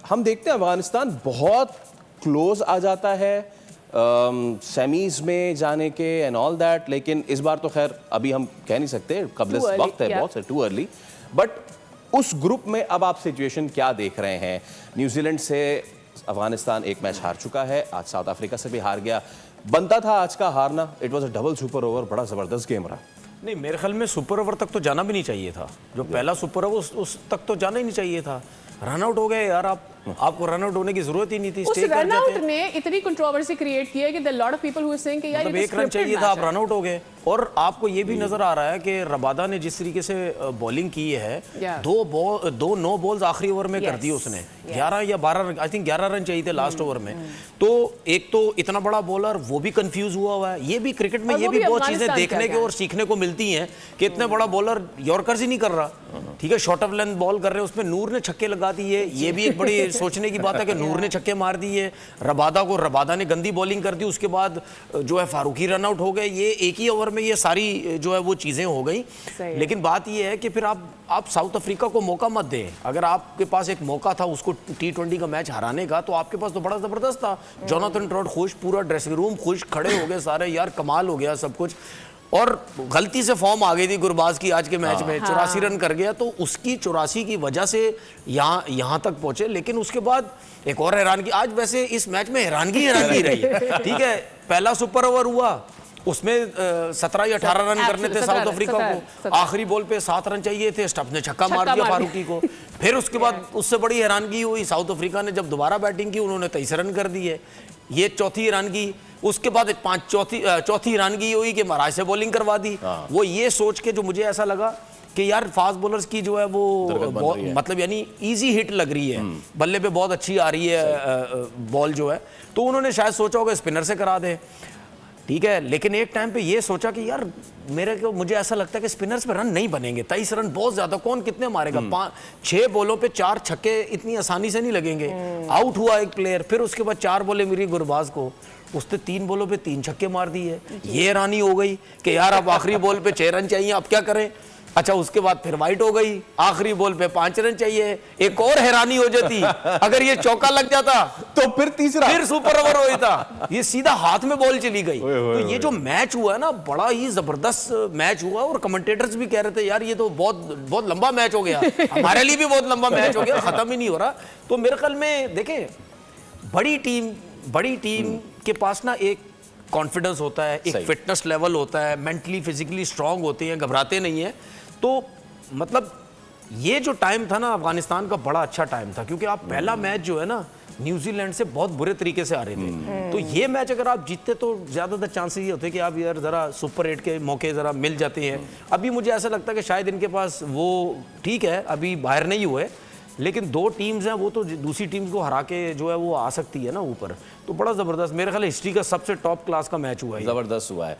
हम देखते हैं अफगानिस्तान बहुत क्लोज आ जाता है सेमीज में जाने के एंड ऑल दैट, लेकिन इस बार तो खैर अभी हम कह नहीं सकते, कबल वक्त है बहुत से, टू अर्ली। बट उस ग्रुप में अब आप सिचुएशन क्या देख रहे हैं? न्यूजीलैंड से अफगानिस्तान एक मैच हार चुका है, आज साउथ अफ्रीका से भी हार गया, बनता था आज का हारना। It was a double super over, बड़ा जबरदस्त गेम रहा। नहीं, मेरे ख्याल में सुपर ओवर तक तो जाना भी नहीं चाहिए था। जो पहला सुपर ओवर उस तक तो जाना ही नहीं चाहिए था। रन आउट हो गए यार, आपको रन आउट होने की जरूरत ही नहीं थी। उस रन आउट ने इतनी कंट्रोवर्सी क्रिएट की है कि there lot of people who are saying कि यार मतलब एक रन चाहिए था, आप रन आउट हो गए। और आपको ये भी नजर आ रहा है कि रबादा ने जिस तरीके से बॉलिंग की है, दो नो बॉल्स आखिरी ओवर में कर दी उसने, 11 या 12 रन, आई थिंक 11 रन चाहिए थे लास्ट ओवर में। तो एक तो इतना बड़ा बॉलर वो भी कंफ्यूज हुआ है। ये भी क्रिकेट में ये भी बहुत चीजें देखने के और सीखने को मिलती हैं कि इतने बड़ा बॉलर यॉर्कर्स ही नहीं कर रहा, ठीक है, शॉर्ट ऑफ लेंथ बॉल कर रहे हैं, उसमें नूर ने छक्के लगा दिए। ये भी एक बड़ी सोचने की बात है कि नूर ने छक्के मार दिए, रबादा ने गंदी बॉलिंग कर दी, उसके बाद जो है फारूकी रन आउट हो गए। ये एक ही ओवर में ये सारी जो है वो चीजें हो गई। लेकिन बात ये है कि फिर आप साउथ अफ्रीका को मौका मत दें। अगर आपके पास एक मौका था उसको T20 का मैच हराने का, तो आपके पास तो बड़ा जबरदस्त था। जोनाथन ट्रॉट खुश, पूरा ड्रेसिंग रूम खुश, खड़े हो गए सारे, यार कमाल हो गया सब कुछ। और गलती से फॉर्म आ गई थी गुरबाज की आज के मैच में, 84 रन कर गया, तो उसकी 84 की वजह से यहाँ तक पहुंचे। लेकिन उसके बाद एक और हैरानगी, आज वैसे इस मैच में हैरानगी रही, ठीक है। पहला सुपर ओवर हुआ, उसमें 17 या 18 रन करने थे साउथ अफ्रीका को, आखिरी बॉल पे 7 रन चाहिए थे, स्टफ ने छक्का मार दिया फारूकी को। फिर उसके बाद उससे बड़ी हैरानगी हुई, साउथ अफ्रीका ने जब दोबारा बैटिंग की उन्होंने 23 रन कर दिए, ये चौथी हैरानगी। उसके बाद चौथी हैरानगी हुई कि महाराज से बॉलिंग करवा दी। वो ये सोच के, जो मुझे ऐसा लगा कि यार फास्ट बॉलर्स की जो है वो मतलब यानी इजी हिट लग रही है, बल्ले पे बहुत अच्छी आ रही है बॉल जो है, तो उन्होंने शायद सोचा होगा स्पिनर से करा दे, ठीक है। लेकिन एक टाइम पे ये सोचा कि यार मुझे ऐसा लगता है कि स्पिनर्स पे रन नहीं बनेंगे, 23 रन बहुत ज्यादा, कौन कितने मारेगा, 6 बॉलों पे 4 छक्के इतनी आसानी से नहीं लगेंगे। आउट हुआ एक प्लेयर, फिर उसके बाद 4 बॉलें मिली गुरबाज को, उसने 3 बॉलों पे 3 छक्के मार दिए। ये रानी हो गई कि यार अब आखिरी बॉल पे 6 रन चाहिए, अब क्या करें। अच्छा, उसके बाद फिर वाइट हो गई, आखिरी बॉल पे 5 रन चाहिए। एक और हैरानी हो जाती, अगर ये चौका लग जाता तो फिर तीसरा, फिर सुपर ओवर होता। ये सीधा हाथ में बॉल चली गई। तो ये जो मैच हुआ है ना, बड़ा ही जबरदस्त मैच हुआ। और कमेंटेटर्स भी कह रहे थे यार ये तो बहुत लंबा मैच हो गया, हमारे लिए भी बहुत लंबा मैच हो गया, खत्म ही नहीं हो रहा। तो मेरे ख्याल में देखें, बड़ी टीम के पास ना एक कॉन्फिडेंस होता है, एक फिटनेस लेवल होता है, मेंटली फिजिकली स्ट्रांग होते हैं, घबराते नहीं है। तो मतलब ये जो टाइम था ना अफगानिस्तान का, बड़ा अच्छा टाइम था, क्योंकि आप पहला मैच जो है ना न्यूजीलैंड से बहुत बुरे तरीके से आ रहे थे। तो ये मैच अगर आप जीतते तो ज्यादातर चांसेस ये होते कि आप यार जरा सुपर 8 के मौके जरा मिल जाते हैं। अभी मुझे ऐसा लगता है कि शायद इनके पास वो, ठीक है अभी बाहर नहीं हुए, लेकिन 2 टीम्स हैं, वो तो दूसरी टीम्स को हरा के जो है वो आ सकती है ना ऊपर। तो बड़ा जबरदस्त, मेरे ख्याल हिस्ट्री का सबसे टॉप क्लास का मैच हुआ है, जबरदस्त हुआ है।